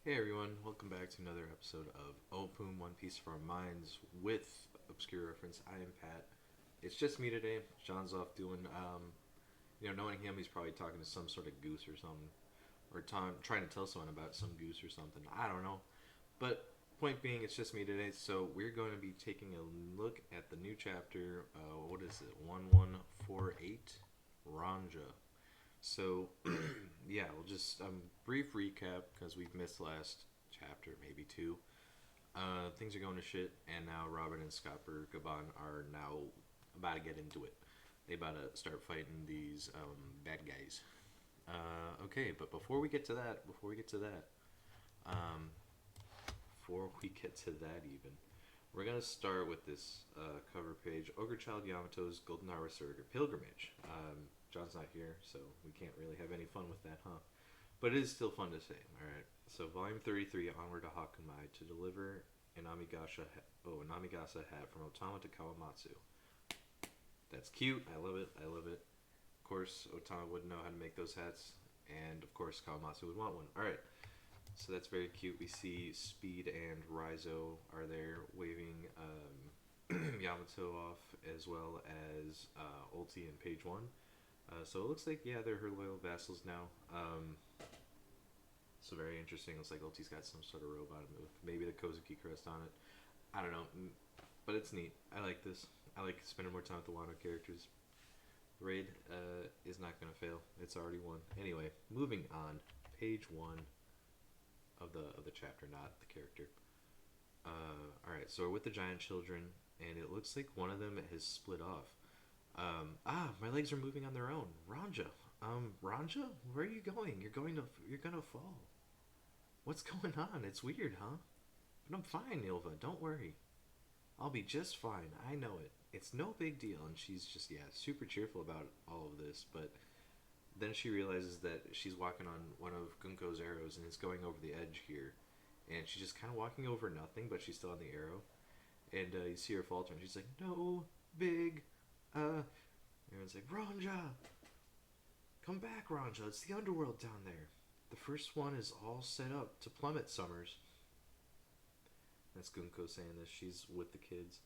Hey everyone, welcome back to another episode of Opum One Piece of Our Minds with Obscure Reference. I am Pat. It's just me today. John's off doing, knowing him, he's probably talking to some sort of goose or something. Or trying to tell someone about some goose or something. I don't know. But point being, it's just me today, so we're going to be taking a look at the new chapter. What is it? 1148? Ranja. So, yeah, we'll just brief recap because we've missed last chapter, maybe two. Things are going to shit, and now Robin and Scopper Gaban are now about to get into it. They about to start fighting these bad guys. Okay, but um, before we get to that even, we're gonna start with this cover page: Ogre Child Yamato's Golden Harvester Pilgrimage. John's not here, so we can't really have any fun with that, huh? But it is still fun to say. All right. So volume 33, onward to Hakumai to deliver an Amigasa hat from Otama to Kawamatsu. That's cute. I love it. I love it. Of course, Otama would know how to make those hats, and of course, Kawamatsu would want one. All right. So that's very cute. We see Speed and Raizo are there waving Yamato off, as well as Ulti and Page One. So it looks like, yeah, they're her loyal vassals now. So very interesting. Looks like Ulti's got some sort of robe on it with maybe the Kozuki crest on it. I don't know, but it's neat. I like this. I like spending more time with the Wano characters. Raid is not gonna fail. It's already won. Anyway, moving on. Page one of the chapter, not the character. All right, so we're with the giant children, and it looks like one of them has split off. My legs are moving on their own. Ranja, Ranja, where are you going? You're gonna fall. What's going on? It's weird, huh? But I'm fine, Ilva. Don't worry. I'll be just fine. I know it. It's no big deal. And she's just, yeah, super cheerful about all of this. But then she realizes that she's walking on one of Gunko's arrows and it's going over the edge here. And she's just kind of walking over nothing, but she's still on the arrow. And you see her falter, and she's like, "No, big." Everyone's like, "Ranja, come back, Ranja. It's the underworld down there. The first one is all set up to plummet Summers." That's Gunko saying this. She's with the kids.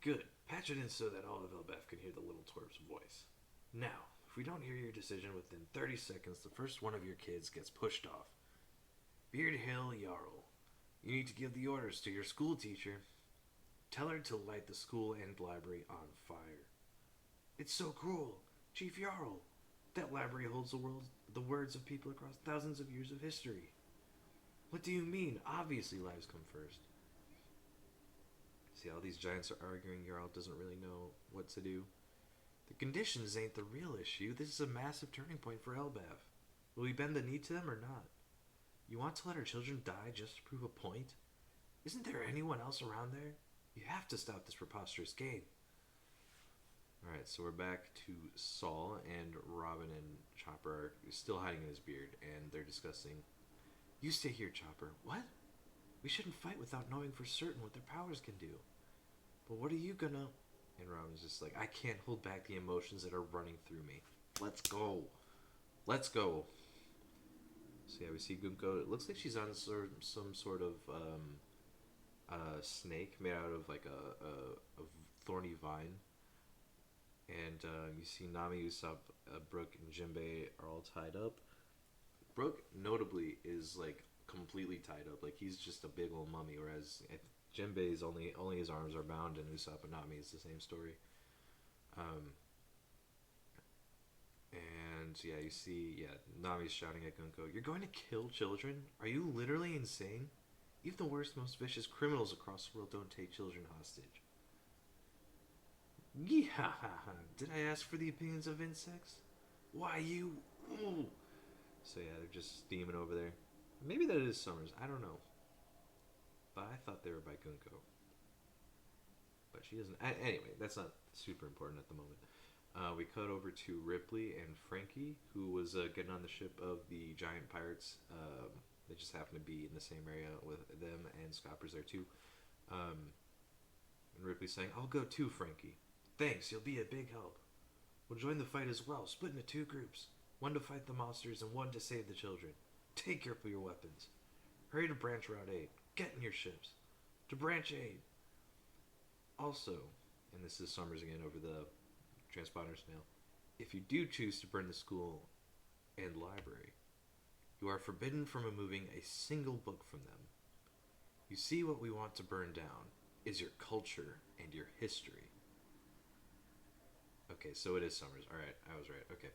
"Good. Patch it in so that all of Elbaf can hear the little twerp's voice. Now, if we don't hear your decision within 30 seconds, the first one of your kids gets pushed off. Beard Hill Jarl. You need to give the orders to your school teacher. Tell her to light the school and library on fire." "It's so cruel. Chief Jarl. That library holds the words of people across thousands of years of history." "What do you mean? Obviously lives come first." See, all these giants are arguing. Jarl doesn't really know what to do. "The conditions ain't the real issue. This is a massive turning point for Elbaf. Will we bend the knee to them or not? You want to let our children die just to prove a point? Isn't there anyone else around there? You have to stop this preposterous game." Alright, so we're back to Saul, and Robin and Chopper are still hiding in his beard, and they're discussing. "You stay here, Chopper." "What? We shouldn't fight without knowing for certain what their powers can do." "But what are you gonna..." And Robin's just like, "I can't hold back the emotions that are running through me. Let's go. Let's go." So yeah, we see Gunko. It looks like she's on some sort of snake made out of like a thorny vine. And you see Nami, Usopp, Brook, and Jinbei are all tied up. Brook, notably, is like completely tied up. Like he's just a big old mummy, whereas Jinbei's only his arms are bound, and Usopp and Nami is the same story. Um, and yeah, you see, yeah, Nami's shouting at Gunko, "You're going to kill children? Are you literally insane? Even the worst, most vicious criminals across the world don't take children hostage." "Yeah, did I ask for the opinions of insects? Why you? Ooh." So yeah, they're just steaming over there. Maybe that is Summers. I don't know, but I thought they were by Gunko. But she doesn't. Anyway, that's not super important at the moment. We cut over to Ripley and Frankie, who was getting on the ship of the giant pirates. They just happened to be in the same area with them, and Scopper's there too. Um, and Ripley's saying, "I'll go too, Frankie." "Thanks, you'll be a big help. We'll join the fight as well, split into two groups. One to fight the monsters and one to save the children. Take your weapons." Hurry to branch Route 8. Get in your ships. To branch 8. Also, and this is Summers again over the transponder snail, if you do choose to burn the school and library, you are forbidden from removing a single book from them. You see, what we want to burn down is your culture and your history. Okay, so it is Summers. Alright, I was right. Okay.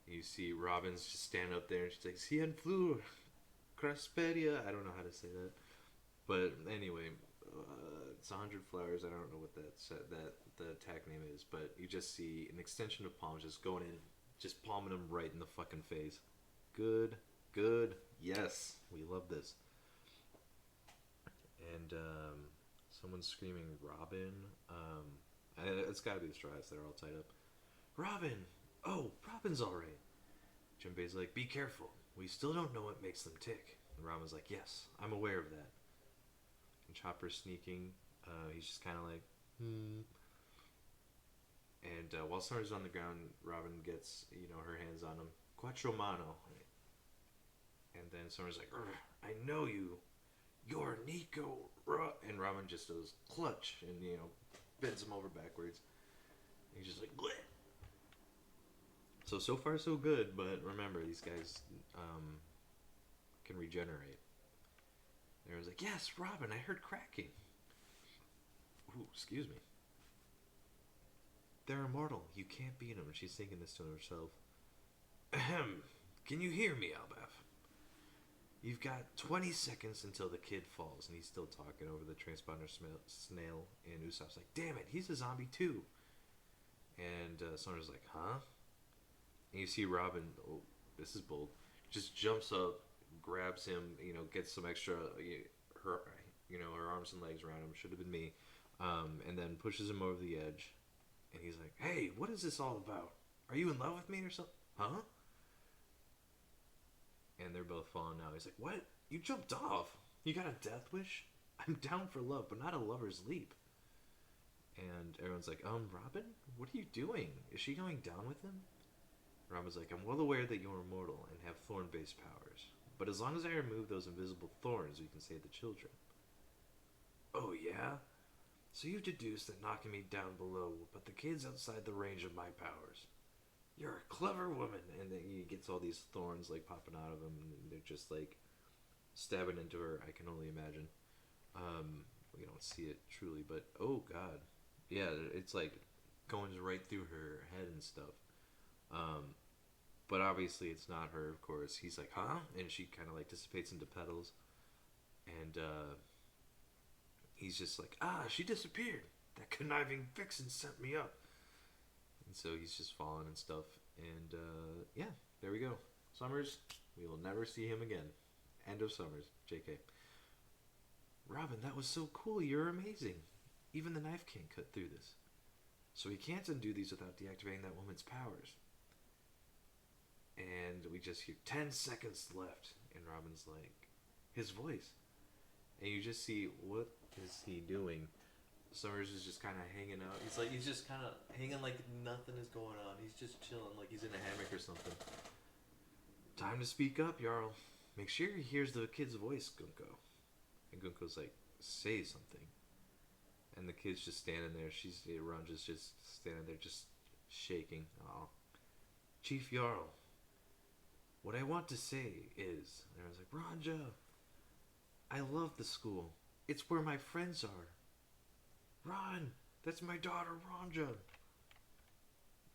You see Robin's just standing up there and she's like, Cien Fleur, Craspedia. I don't know how to say that. But anyway, it's 100 flowers. I don't know what that the attack name is, but you just see an extension of palms just going in, just palming him right in the fucking face. Good, good, yes, we love this. And someone's screaming, Robin. It's got to be the Straw Hats that are all tied up. Robin! Oh, Robin's all right. Junpei's like, be careful. We still don't know what makes them tick. And Robin's like, yes, I'm aware of that. And Chopper's sneaking. He's just kind of like, And while Summer's on the ground, Robin gets, her hands on him. Quattro mano. And then Summer's like, I know you. You're Nico. And Robin just goes, clutch. And, bends him over backwards. And he's just like, bleh. So far so good, but remember, these guys can regenerate. And everyone's like, yes, Robin, I heard cracking. Ooh, excuse me. They're immortal. You can't beat them. And she's thinking this to herself. Ahem. Can you hear me, Albaf? You've got 20 seconds until the kid falls. And he's still talking over the transponder snail. And Usopp's like, damn it, he's a zombie too. And Summer's like, huh? And you see Robin, oh, this is bold, just jumps up, grabs him, gets some extra, her arms and legs around him, should have been me, and then pushes him over the edge. And he's like, hey, what is this all about? Are you in love with me or something? Huh? And they're both falling now. He's like, what? You jumped off? You got a death wish? I'm down for love, but not a lover's leap. And everyone's like, Robin? What are you doing? Is she going down with him? Robin's like, I'm well aware that you're immortal and have thorn-based powers. But as long as I remove those invisible thorns, we can save the children. Oh, yeah? So you've deduced that knocking me down below will put the kids outside the range of my powers. You're a clever woman. And then he gets all these thorns, popping out of him, and they're just, stabbing into her, I can only imagine. We don't see it truly, but, oh, God. Yeah, it's, going right through her head and stuff. But obviously it's not her, of course. He's like, huh? And she kind of dissipates into petals. And he's just like, she disappeared. That conniving vixen sent me up. And so he's just falling and stuff. And yeah, there we go. Summers, we will never see him again. End of Summers. JK. Robin, that was so cool. You're amazing. Even the knife can't cut through this. So he can't undo these without deactivating that woman's powers. And we just hear 10 seconds left. And Robin's like, his voice. And you just see, what is he doing? Summers is just kind of hanging out. He's just kind of hanging like nothing is going on. He's just chilling like he's in a hammock or something. Time to speak up, Jarl. Make sure he hears the kid's voice, Gunko. And Gunko's like, say something. And the kid's just standing there. Ranja's just standing there, just shaking. Oh, Chief Jarl. What I want to say is, and I was like, Ranja, I love the school. It's where my friends are. Ron, that's my daughter, Ranja.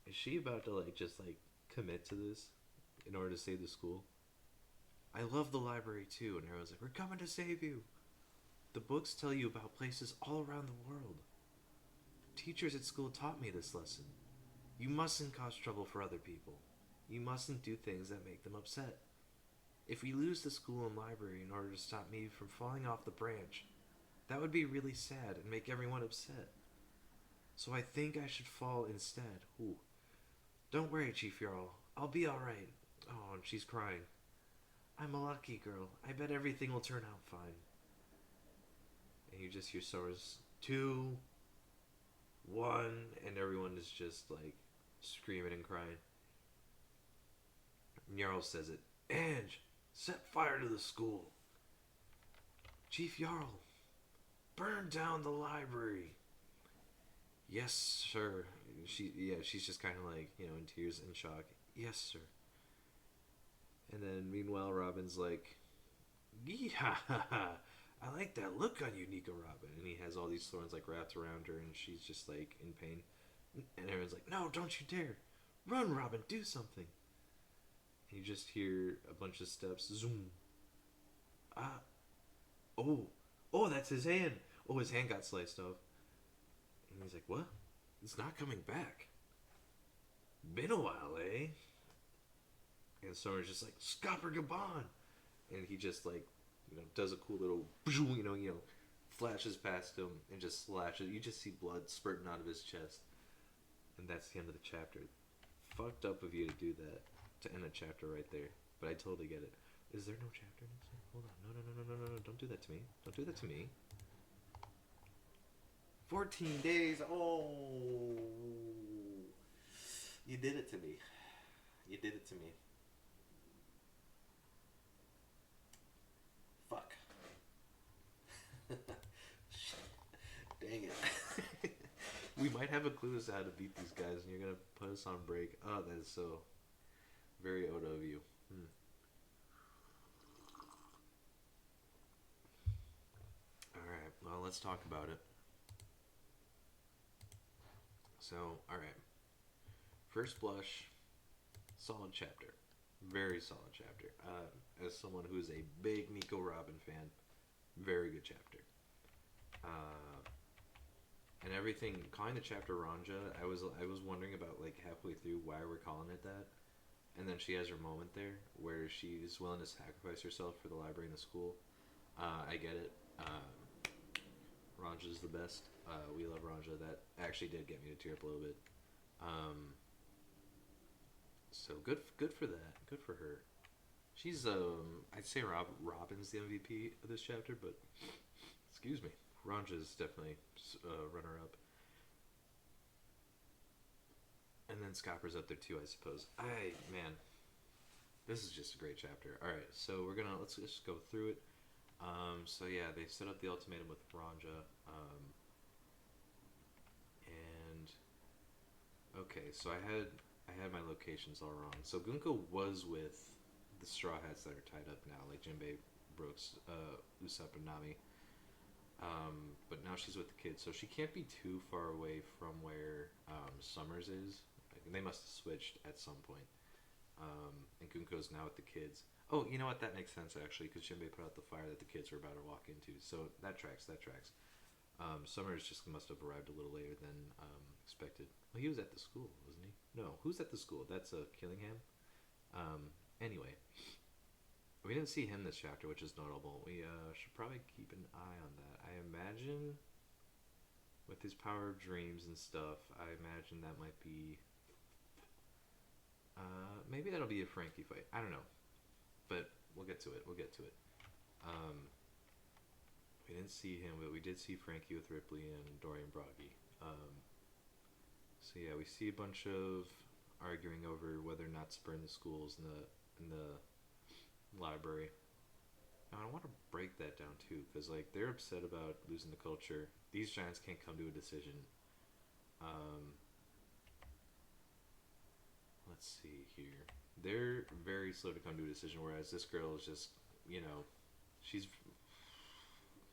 Is she about to commit to this in order to save the school? I love the library too. And everyone's like, we're coming to save you. The books tell you about places all around the world. Teachers at school taught me this lesson. You mustn't cause trouble for other people. You mustn't do things that make them upset. If we lose the school and library in order to stop me from falling off the branch, that would be really sad and make everyone upset. So I think I should fall instead. Ooh. Don't worry, Chief Jarl. I'll be alright. Oh, and she's crying. I'm a lucky girl. I bet everything will turn out fine. And you just hear Sora's 2, 1, and everyone is just screaming and crying. Jarl says it. Ange, set fire to the school. Chief Jarl, burn down the library. Yes, sir. She's just kind of like, in tears and shock. Yes, sir. And then meanwhile, Robin's like, "Yeehaw! I like that look on you, Nico Robin." And he has all these thorns like wrapped around her, and she's just like in pain. And everyone's like, "No, don't you dare! Run, Robin! Do something!" And you just hear a bunch of steps. Zoom. Ah. Oh. Oh, that's his hand. Oh, his hand got sliced off. And he's like, "What? It's not coming back. Been a while, eh?" And Summer's just like, "Scopper Gabon!" And he just like, does a cool little, flashes past him and just slashes. You just see blood spurting out of his chest, and that's the end of the chapter. Fucked up of you to do that, to end a chapter right there. But I totally get it. Is there no chapter next time? Hold on. No. Don't do that to me. Don't do that to me. 14 days. Oh. You did it to me. You did it to me. Fuck. Dang it. We might have a clue as to how to beat these guys, and you're gonna put us on break. Oh, that is so very Oda of you. Alright, well, let's talk about it. So, alright. First blush, solid chapter. Very solid chapter. As someone who's a big Nico Robin fan, very good chapter. And everything, calling the chapter Ranja, I was wondering about like halfway through why we're calling it that, and then she has her moment there where she's willing to sacrifice herself for the library and the school. I get it. Ranja's the best. We love Ranja. That actually did get me to tear up a little bit. So good for that. Good for her. She's I'd say Robin's the MVP of this chapter, but excuse me, Ranja's definitely runner up. And then Scopper's up there too, I suppose. Man, this is just a great chapter. All right, so let's just go through it. So yeah, they set up the ultimatum with Ranja, and okay, so I had my locations all wrong. So Gunko was with the Straw Hats that are tied up now, like Jinbei, Brooks, Usopp, and Nami. But now she's with the kids, so she can't be too far away from where Summers is. They must have switched at some point. And Gunko's now with the kids. Oh, you know what? That makes sense actually, because Jinbei put out the fire that the kids were about to walk into. So that tracks. Summers just must have arrived a little later than expected. Well, he was at the school, wasn't he? No, who's at the school? That's Killingham. Anyway, we didn't see him this chapter, which is notable. We should probably keep an eye on that. I imagine with his power of dreams and stuff, I imagine that might be. Maybe that'll be a Frankie fight. I don't know, but we'll get to it. We didn't see him, but we did see Frankie with Ripley and Dorian Broggy. So yeah, we see a bunch of arguing over whether or not to burn the schools in the library. Now I want to break that down too, because like they're upset about losing the culture. These giants can't come to a decision. Let's see here. They're very slow to come to a decision, whereas this girl is just, she's.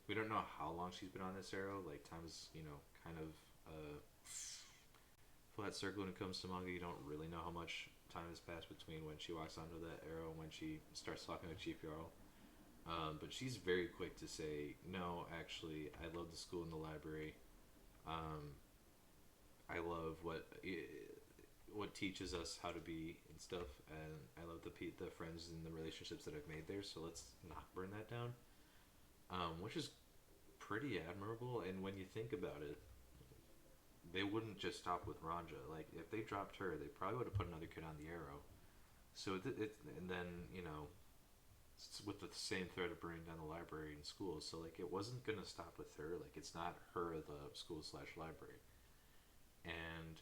We don't know how long she's been on this arrow. Like time is, kind of flat circle when it comes to manga. You don't really know how much time has passed between when she walks onto that arrow and when she starts talking to Chief Jarl. But she's very quick to say, no, actually, I love the school and the library. I love what teaches us how to be and stuff, and I love the friends and the relationships that I've made there. So let's not burn that down, which is pretty admirable. And when you think about it, they wouldn't just stop with Ranja. Like if they dropped her, they probably would have put another kid on the arrow. So and then with the same threat of burning down the library and schools. So like it wasn't gonna stop with her. Like it's not her the school/library. And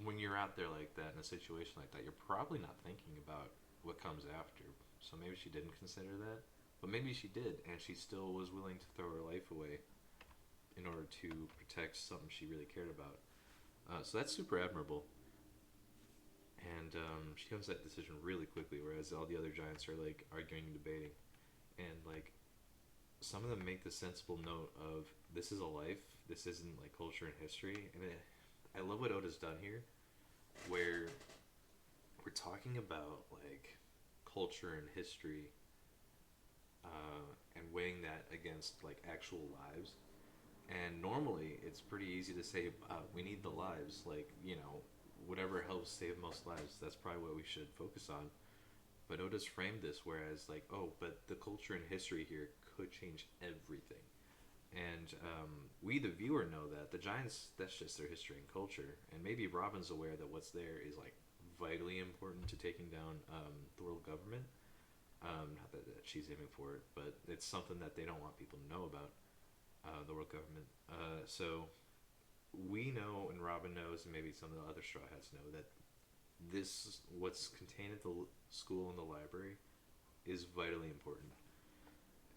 when you're out there like that in a situation like that, you're probably not thinking about what comes after. So maybe she didn't consider that. But maybe she did, and she still was willing to throw her life away in order to protect something she really cared about. So that's super admirable. And she comes to that decision really quickly, whereas all the other giants are like arguing and debating. And like some of them make the sensible note of this is a life, this isn't like culture and history. And I love what Oda's done here, where we're talking about like culture and history, and weighing that against like actual lives. And normally, it's pretty easy to say we need the lives, like whatever helps save most lives. That's probably what we should focus on. But Oda's framed this whereas like, oh, but the culture and history here could change everything. And we, the viewer, know that the Giants, that's just their history and culture. And maybe Robin's aware that what's there is like vitally important to taking down the world government. Not that she's aiming for it, but it's something that they don't want people to know about the world government. So we know, and Robin knows, and maybe some of the other Straw Hats know that this, what's contained at the school and the library, is vitally important.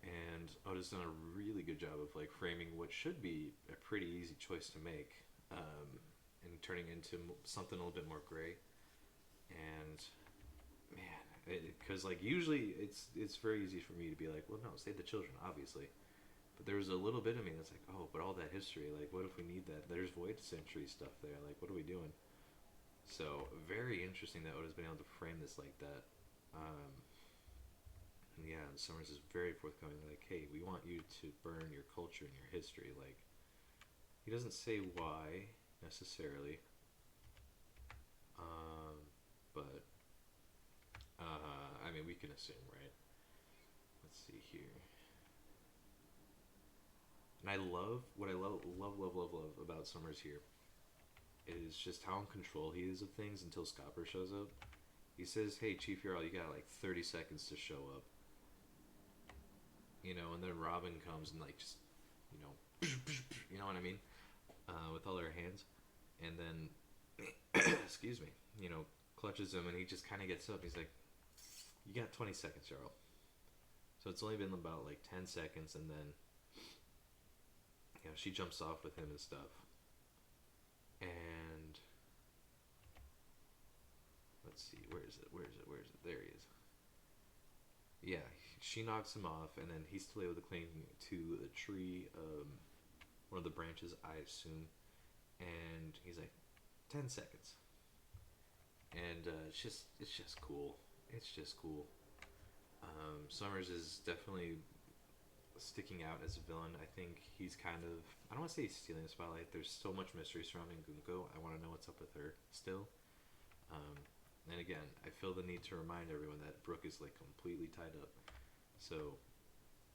And Oda's done a really good job of like framing what should be a pretty easy choice to make, and turning into something a little bit more gray. And man, because like usually it's very easy for me to be like, well, no, save the children, obviously. But there was a little bit of me that's like, oh, but all that history, like, what if we need that? There's void century stuff there. Like, what are we doing? So very interesting that Oda's been able to frame this like that. Um, and yeah, and Summers is very forthcoming. Like, hey, we want you to burn your culture and your history. Like, he doesn't say why necessarily, um, but I mean, we can assume, right? Let's see here. And I love what I love about Summers here is just how in control he is of things until Scopper shows up. He says, "Hey, Chief Jarl, you got like 30 seconds to show up." And then Robin comes and like just, you know, you know what I mean, with all her hands, and then, excuse me, clutches him, and he just kind of gets up. He's like, "You got 20 seconds, Jarl." So it's only been about like 10 seconds, and then she jumps off with him and stuff. And let's see, where is it? Where is it? Where is it? There he is. Yeah, she knocks him off, and then he's still able to cling to the tree, one of the branches, I assume. And he's like, 10 seconds. And it's just cool. It's just cool. Summers is definitely sticking out as a villain. I think he's kind of, I don't want to say he's stealing the spotlight. There's so much mystery surrounding Gunko. I want to know what's up with her still. Um, and again, I feel the need to remind everyone that Brooke is like completely tied up. So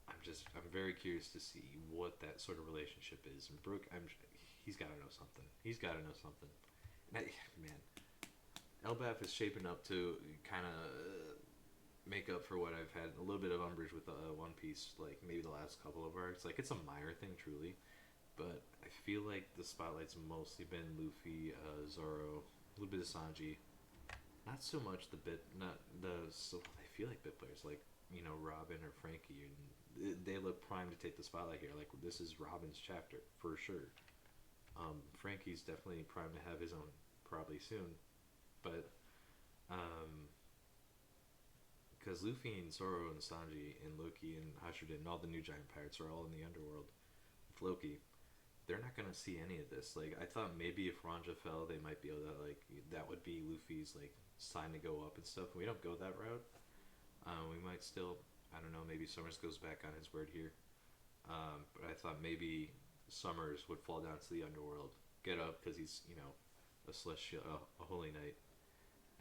I'm very curious to see what that sort of relationship is. And Brooke, he's got to know something. He's got to know something. And man, Elbaf is shaping up to kind of make up for what I've had a little bit of umbrage with One Piece, like maybe the last couple of arcs. Like it's a minor thing, truly, but I feel like the spotlight's mostly been Luffy, Zoro, a little bit of Sanji. Not so much the bit, not the. So I feel like bit players like Robin or Frankie, and they look primed to take the spotlight here. Like this is Robin's chapter for sure. Frankie's definitely primed to have his own probably soon, but because Luffy and Zoro and Sanji and Loki and Hashirden and all the new giant pirates are all in the underworld with Loki, they're not gonna see any of this. Like I thought maybe if Ranja fell, they might be able to like that would be Luffy's like sign to go up and stuff. We don't go that route. We might still, I don't know. Maybe Summers goes back on his word here. But I thought maybe Summers would fall down to the underworld, get up because he's a celestial, a holy knight,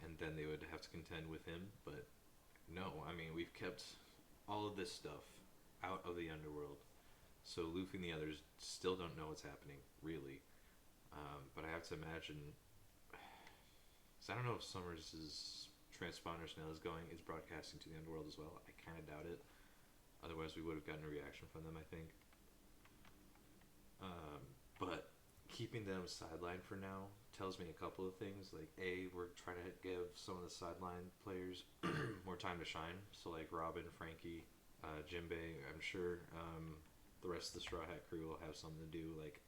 and then they would have to contend with him. But no, I mean we've kept all of this stuff out of the underworld, so Luffy and the others still don't know what's happening really. But I have to imagine, because I don't know if Summers' transponder now is broadcasting to the underworld as well. I kind of doubt it. Otherwise, we would have gotten a reaction from them, I think. But keeping them sidelined for now tells me a couple of things. Like, A, we're trying to give some of the sideline players more time to shine. So, like Robin, Frankie, Jinbei, I'm sure the rest of the Straw Hat crew will have something to do. Like,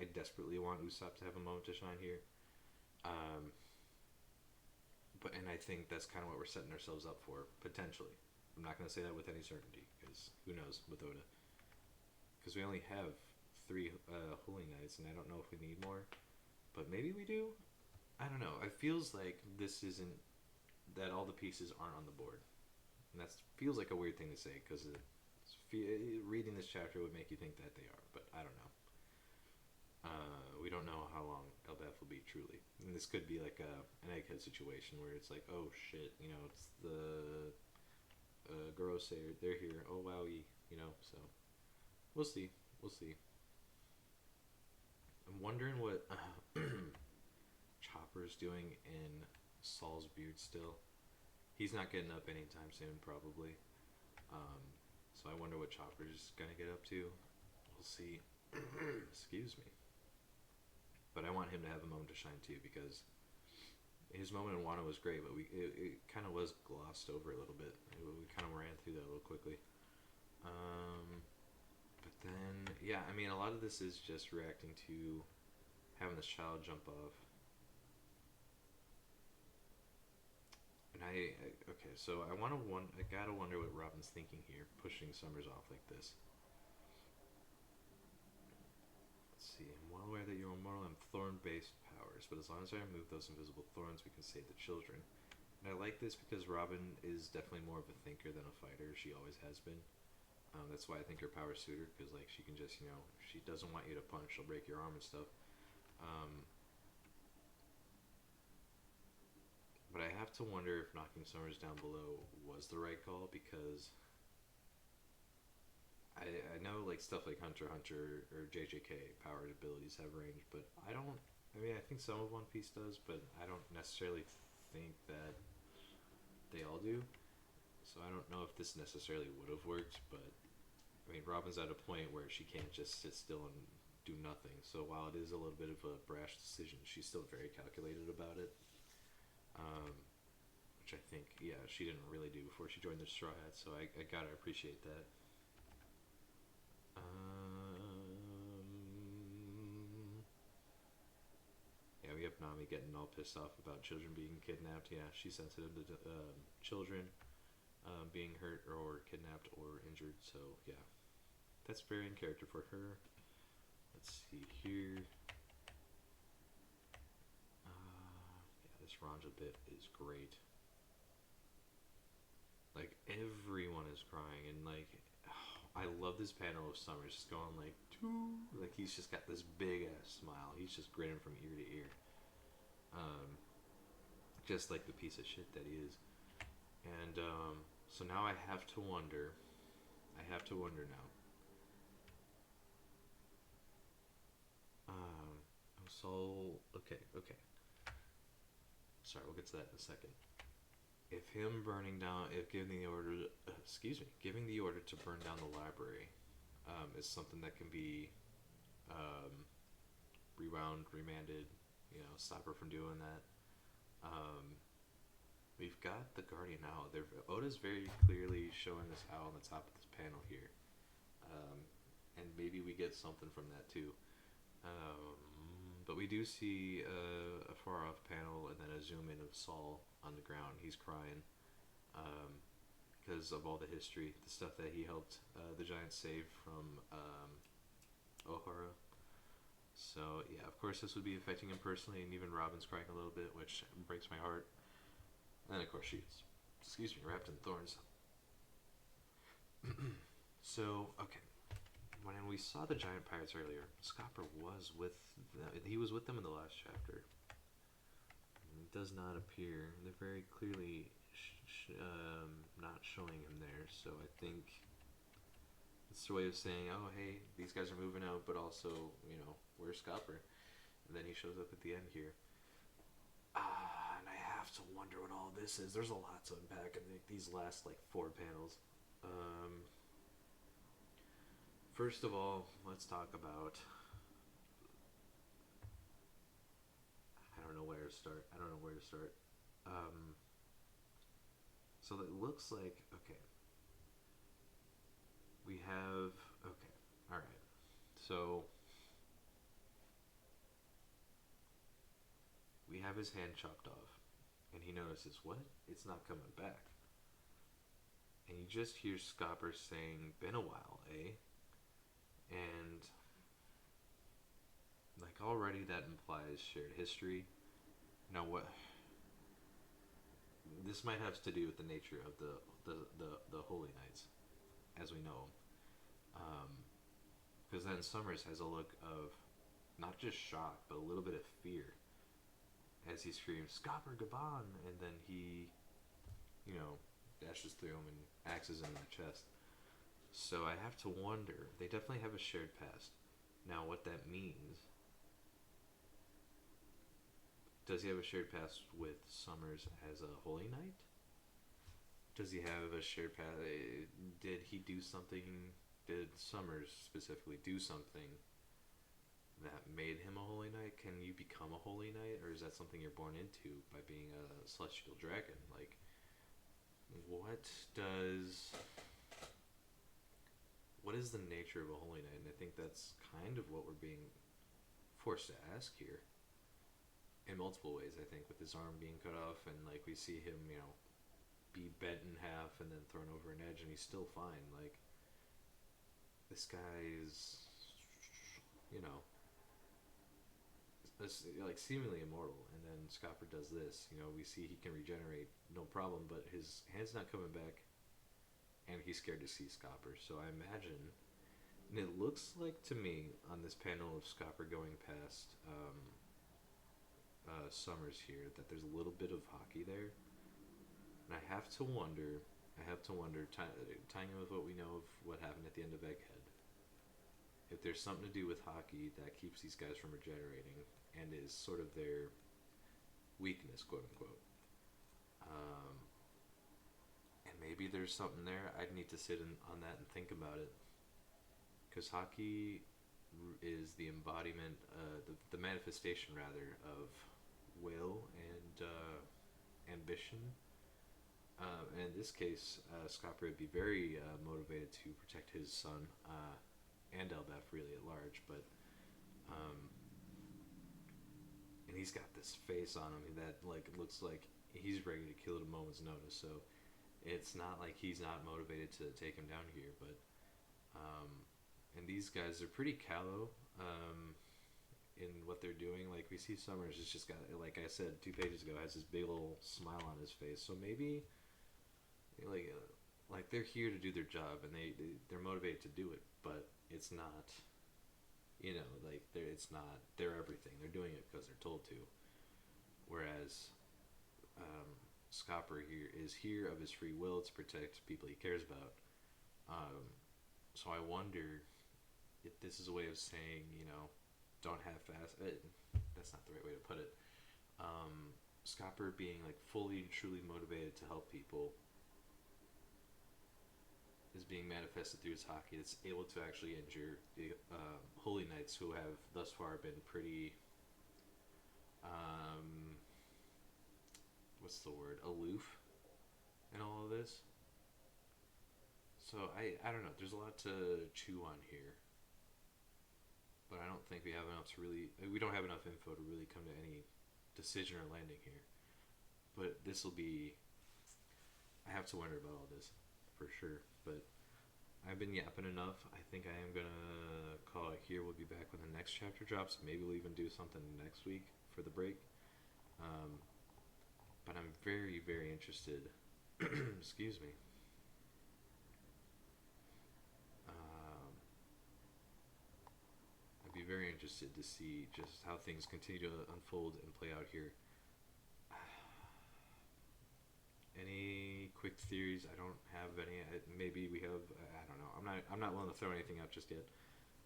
I desperately want Usopp to have a moment to shine here. Um, and I think that's kind of what we're setting ourselves up for, potentially. I'm not going to say that with any certainty, because who knows with Oda. Because we only have three Holy Knights, and I don't know if we need more. But maybe we do? I don't know. It feels like this isn't... that all the pieces aren't on the board. And that feels like a weird thing to say, because reading this chapter would make you think that they are, but I don't know. We don't know how long Elbaf will be, truly. And this could be like an egghead situation where it's like, oh shit, it's the Gorosei, they're here. Oh wowie, so we'll see. We'll see. I'm wondering what Chopper's doing in Saul's beard still. He's not getting up anytime soon, probably. So I wonder what Chopper's gonna get up to. We'll see. Excuse me. But I want him to have a moment to shine too, because his moment in Wano was great, but it kind of was glossed over a little bit. We kind of ran through that a little quickly. But then, yeah, I mean, a lot of this is just reacting to having this child jump off. And okay, so I gotta wonder what Robin's thinking here, pushing Summers off like this. See, I'm well aware that you're immortal and thorn-based powers, but as long as I remove those invisible thorns, we can save the children. And I like this because Robin is definitely more of a thinker than a fighter. She always has been. That's why I think her powers suit her, because like she can just, if she doesn't want you to punch, she'll break your arm and stuff. But I have to wonder if knocking Summers down below was the right call, because I know like stuff like Hunter x Hunter or JJK powered abilities have range, but I think some of One Piece does, but I don't necessarily think that they all do. So I don't know if this necessarily would have worked, but I mean, Robin's at a point where she can't just sit still and do nothing. So while it is a little bit of a brash decision, she's still very calculated about it. Which I think, yeah, she didn't really do before she joined the Straw Hats, so I gotta appreciate that. Yeah, we have Nami getting all pissed off about children being kidnapped. Yeah, she's sensitive to children being hurt or kidnapped or injured. So yeah, that's very in character for her. Let's see here. Yeah, this Ranja bit is great. Like everyone is crying, and like I love this panel of Summers just going like he's just got this big ass smile. He's just grinning from ear to ear. Just like the piece of shit that he is. And so now I have to wonder. Now. So okay. Sorry, we'll get to that in a second. If him burning down, if giving the order, giving the order to burn down the library, is something that can be rewound, remanded, stop her from doing that. We've got the Guardian Owl. Oda's very clearly showing this owl on the top of this panel here, and maybe we get something from that too. But we do see a far off panel and then a zoom in of Saul on the ground. He's crying because of all the history, the stuff that he helped the Giants save from Ohara. So yeah, of course this would be affecting him personally, and even Robin's crying a little bit, which breaks my heart. And of course she's, wrapped in thorns. So okay, when we saw the giant pirates earlier, Scopper was with them. He was with them in the last chapter. It does not appear. They're very clearly not showing him there. So I think it's a way of saying, oh hey, these guys are moving out, but also where's Scopper? And then he shows up at the end here. And I have to wonder what all this is. There's a lot to unpack in these last 4 panels. First of all, let's talk about... I don't know where to start. So it looks like... Okay. So we have his hand chopped off, and he notices, what? It's not coming back. And you just hear Scopper saying, been a while, eh? And like already that implies shared history. Now what? This might have to do with the nature of the Holy Knights, as we know them. Because then Summers has a look of not just shock, but a little bit of fear as he screams, Scopper Gaban! And then he, you know, dashes through him and axes him in the chest. So I have to wonder, they definitely have a shared past. Now, what that means, does he have a shared past with Summers as a Holy Knight? Does he have a shared past? Did he do something? Did Summers specifically do something that made him a Holy Knight? Can you become a Holy Knight, or is that something you're born into by being a celestial dragon? Like, what is the nature of a Holy Knight? And I think that's kind of what we're being forced to ask here in multiple ways. I think with his arm being cut off, and like we see him, you know, be bent in half and then thrown over an edge, and he's still fine. Like, this guy's, you know, like seemingly immortal, and then Scopper does this. You know, we see he can regenerate, no problem, but his hand's not coming back, and he's scared to see Scopper. So I imagine, and it looks like to me on this panel of Scopper going past Summers here, that there's a little bit of hockey there, and I have to wonder, tying in with what we know of what happened at the end of Egghead, if there's something to do with hockey that keeps these guys from regenerating and is sort of their weakness, quote unquote. And maybe there's something there. I'd need to sit on that and think about it, because hockey is the embodiment, the manifestation rather, of will and ambition. And in this case, Scopper would be very motivated to protect his son, and Elbaf really at large, but and he's got this face on him that like looks like he's ready to kill at a moment's notice. So it's not like he's not motivated to take him down here, but and these guys are pretty callow in what they're doing. Like we see Summers has just got, like I said 2 pages ago, has this big old smile on his face. So maybe like they're here to do their job, and they're motivated to do it, but it's not, you know, like it's not their everything. They're doing it because they're told to. Whereas Scopper here is here of his free will to protect people he cares about. So I wonder if this is a way of saying, you know, don't half-ass it. That's not the right way to put it. Scopper being like fully and truly motivated to help people is being manifested through his hockey. It's able to actually injure the Holy Knights, who have thus far been pretty, what's the word, aloof in all of this. So I don't know. There's a lot to chew on here, but I don't think we have enough to really. We don't have enough info to really come to any decision or landing here. But this will be. I have to wonder about all this for sure. But I've been yapping enough. I think I am gonna call it here. We'll be back when the next chapter drops. Maybe we'll even do something next week for the break. But I'm very, very interested. Excuse me. I'd be very interested to see just how things continue to unfold and play out here. Any quick theories? I don't have any. Maybe we have. I don't know. I'm not willing to throw anything out just yet,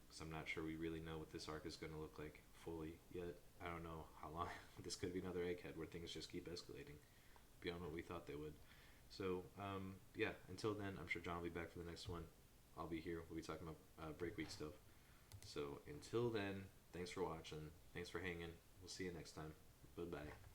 because I'm not sure we really know what this arc is going to look like fully yet. I don't know how long. This could be another Egghead where things just keep escalating beyond what we thought they would. So yeah. Until then, I'm sure John will be back for the next one. I'll be here. We'll be talking about break week stuff. So until then, thanks for watching. Thanks for hanging. We'll see you next time. Bye bye.